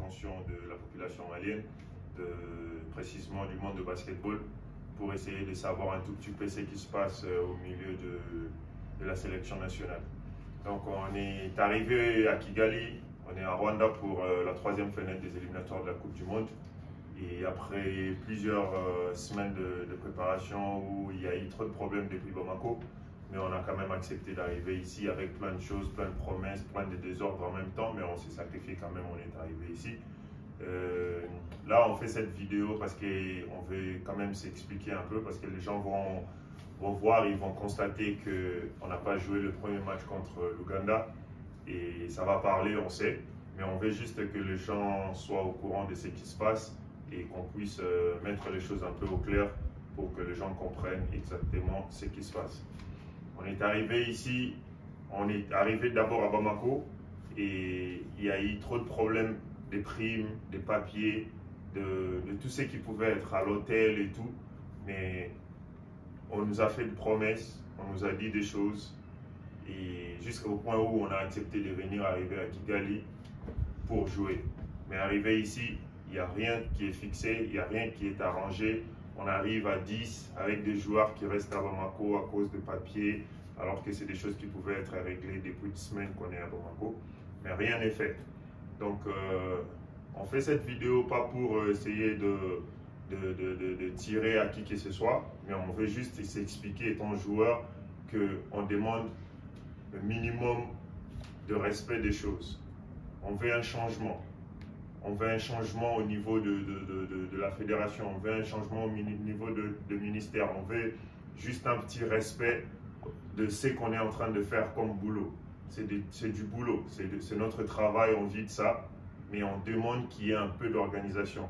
l'attention de la population malienne, précisément du monde de basketball, pour essayer de savoir un tout petit peu ce qui se passe au milieu de la sélection nationale. Donc on est arrivé à Kigali, on est à Rwanda pour la 3e fenêtre des éliminatoires de la Coupe du Monde. Et après plusieurs semaines de préparation où il y a eu trop de problèmes depuis Bamako, mais on a quand même accepté d'arriver ici avec plein de choses, plein de promesses, plein de désordres en même temps, mais on s'est sacrifié quand même, on est arrivé ici. Là, on fait cette vidéo parce qu'on veut quand même s'expliquer un peu, parce que les gens vont voir, ils vont constater qu'on n'a pas joué le premier match contre l'Ouganda, et ça va parler, on sait, mais on veut juste que les gens soient au courant de ce qui se passe et qu'on puisse mettre les choses un peu au clair pour que les gens comprennent exactement ce qui se passe. On est arrivé ici, on est arrivé d'abord à Bamako et il y a eu trop de problèmes, des primes, des papiers, de tout ce qui pouvait être à l'hôtel et tout, mais on nous a fait des promesses, on nous a dit des choses et jusqu'au point où on a accepté de venir arriver à Kigali pour jouer. Mais arrivé ici, il n'y a rien qui est fixé, il n'y a rien qui est arrangé. On arrive à 10 avec des joueurs qui restent à Bamako à cause de papiers, alors que c'est des choses qui pouvaient être réglées depuis des semaines qu'on est à Bamako. Mais rien n'est fait. Donc, on fait cette vidéo pas pour essayer de tirer à qui que ce soit, mais on veut juste s'expliquer, étant joueur, qu'on demande le minimum de respect des choses. On veut un changement. On veut un changement au niveau de la fédération, on veut un changement au niveau de ministère, on veut juste un petit respect de ce qu'on est en train de faire comme boulot. C'est du boulot, c'est notre travail, on vit de ça, mais on demande qu'il y ait un peu d'organisation.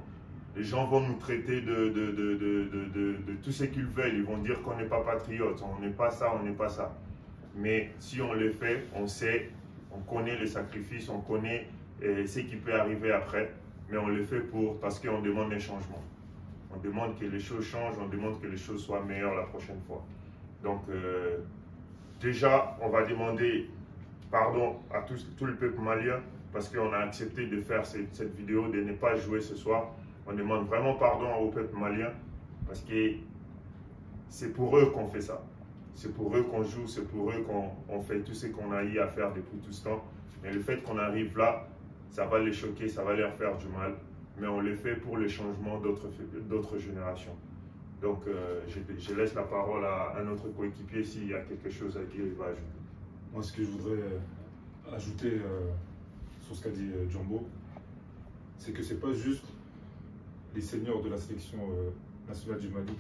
Les gens vont nous traiter de tout ce qu'ils veulent, ils vont dire qu'on n'est pas patriote, on n'est pas ça, on n'est pas ça. Mais si on le fait, on sait, on connaît les sacrifices, on connaît ce qui peut arriver après, mais on le fait parce qu'on demande un changement. On demande que les choses changent, on demande que les choses soient meilleures la prochaine fois. Donc, déjà, on va demander pardon à tout le peuple malien parce qu'on a accepté de faire cette vidéo, de ne pas jouer ce soir. On demande vraiment pardon au peuple malien parce que c'est pour eux qu'on fait ça. C'est pour eux qu'on joue, c'est pour eux qu'on fait tout ce qu'on a eu à faire depuis tout ce temps. Mais le fait qu'on arrive là, ça va les choquer, ça va leur faire du mal. Mais on le fait pour le changement d'autres générations. Donc, je laisse la parole à un autre coéquipier s'il y a quelque chose à dire, il va ajouter. Moi, ce que je voudrais ajouter sur ce qu'a dit Djambo, c'est que ce n'est pas juste les seniors de la sélection nationale du Mali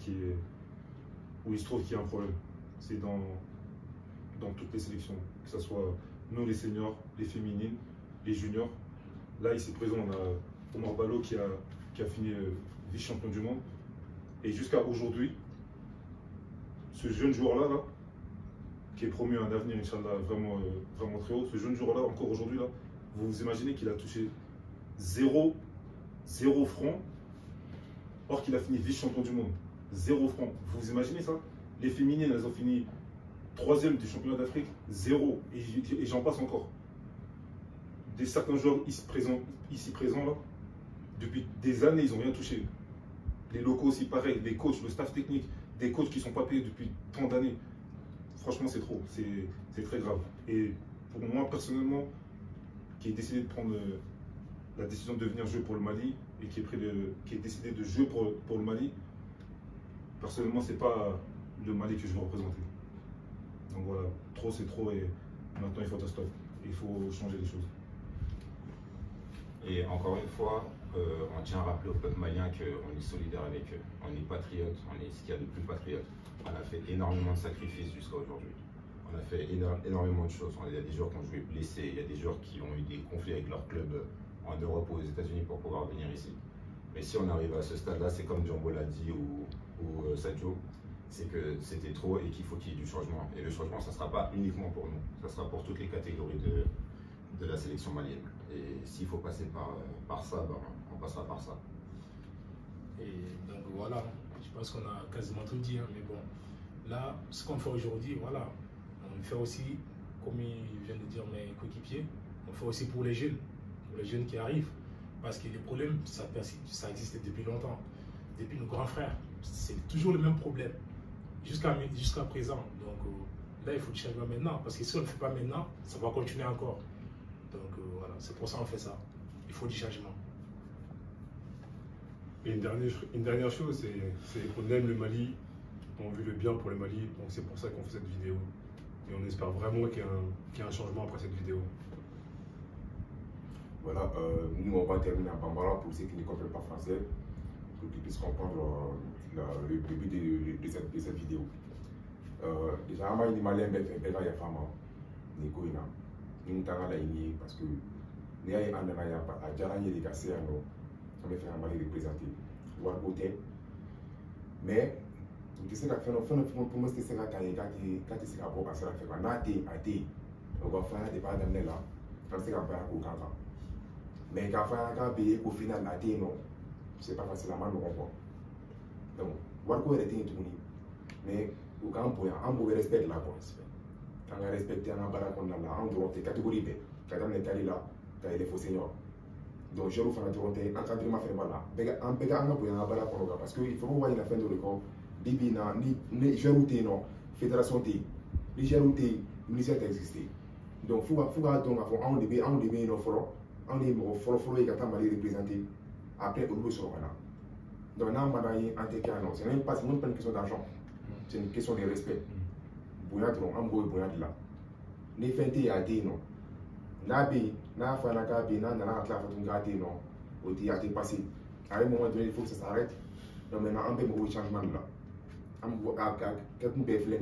où il se trouve qu'il y a un problème. C'est dans toutes les sélections, que ce soit nous les seniors, les féminines, les juniors. Là, ici présent, on a Omar Ballo qui a fini vice-champion du monde. Et jusqu'à aujourd'hui, ce jeune joueur-là, qui est promu à un avenir, Inch'Allah, vraiment très haut, ce jeune joueur-là, encore aujourd'hui, vous vous imaginez qu'il a touché 0 francs, or qu'il a fini vice-champion du monde. 0 francs. Vous vous imaginez ça? Les féminines, elles ont fini 3e du championnat d'Afrique, 0. Et j'en passe encore. Certains joueurs ici présents, là, depuis des années, ils n'ont rien touché. Les locaux aussi, pareil, les coachs, le staff technique, des coachs qui ne sont pas payés depuis tant d'années. Franchement, c'est trop, c'est très grave. Et pour moi, personnellement, qui ai décidé de prendre la décision de venir jouer pour le Mali et qui est décidé de jouer pour le Mali, personnellement, ce n'est pas le Mali que je veux représenter. Donc voilà, trop c'est trop et maintenant il faut un stop. Il faut changer les choses. Et encore une fois, on tient à rappeler au peuple malien qu'on est solidaire avec eux, on est patriote, on est ce qu'il y a de plus patriote. On a fait énormément de sacrifices jusqu'à aujourd'hui. On a fait énormément de choses. Il y a des joueurs qui ont joué blessés, il y a des joueurs qui ont eu des conflits avec leur club en Europe ou aux États-Unis pour pouvoir venir ici. Mais si on arrive à ce stade-là, c'est comme Djambo l'a dit ou Sadio, c'est que c'était trop et qu'il faut qu'il y ait du changement. Et le changement, ça ne sera pas uniquement pour nous, ça sera pour toutes les catégories de la sélection malienne. Et s'il faut passer par ça, ben, on passera par ça. Et donc voilà, je pense qu'on a quasiment tout dit, hein, mais bon, là, ce qu'on fait aujourd'hui, voilà, on fait aussi, comme il vient de dire mes coéquipiers, on fait aussi pour les jeunes qui arrivent. Parce que les problèmes, ça existait depuis longtemps, depuis nos grands frères. C'est toujours le même problème, jusqu'à présent. Donc là, il faut du changement maintenant, parce que si on ne le fait pas maintenant, ça va continuer encore. Donc voilà, c'est pour ça qu'on fait ça. Il faut du changement. Et une dernière chose, c'est qu'on aime le Mali, on veut le bien pour le Mali, donc c'est pour ça qu'on fait cette vidéo. Et on espère vraiment qu'il y a un changement après cette vidéo. Voilà, nous on va terminer en bambara pour ceux qui ne comprennent pas français, pour qu'ils puissent comprendre le but de cette vidéo. Déjà, on va y aller un peu femme, Nicoina, nous t'en allons parce que nous avons un jaranier de cassé à nous, on va faire un Mali représenté, ou à côté. Mais, tu sais, pour moi, c'est ça quand tu sais qu'on va faire un athée, on va faire des pas d'amener là, quand c'est qu'on va faire au camp. Mais quand au final, athée, non, c'est pas facilement nous comprendre. Donc, on va faire des choses, mais au camp, on peut respecter la cause. Quand on respecte un barrage qu'on a là, on doit être catégorisé. Quand on est allé là, tu as les faux seigneurs. Donc, je vous fais un encadrement fait là. On peut pas un barrage qu'on a parce qu'il faut voir la fin de l'école. Bibina, ni Jérouté, non, fédération T, ni Jérouté, ministère existé. Donc, il faut donc on est non follow, on est follow et quand Mali représenté. Après, on peut se reprendre. Donc, là, on a un TK, non, c'est même pas une question d'argent, c'est une question de respect. Boyadron, on boit boyad là. Ni fente à dire non. Nabi, n'a fait la gabi, n'a la photo gâté non. Au théâtre passé. À un moment donné, il faut que ça s'arrête. Donc maintenant, on peut me changement là. On va quelqu'un peut faire.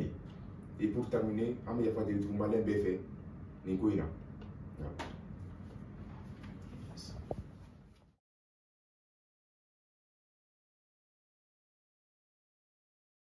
Et pour terminer, on va faire des tours malins fait. Ni quoi.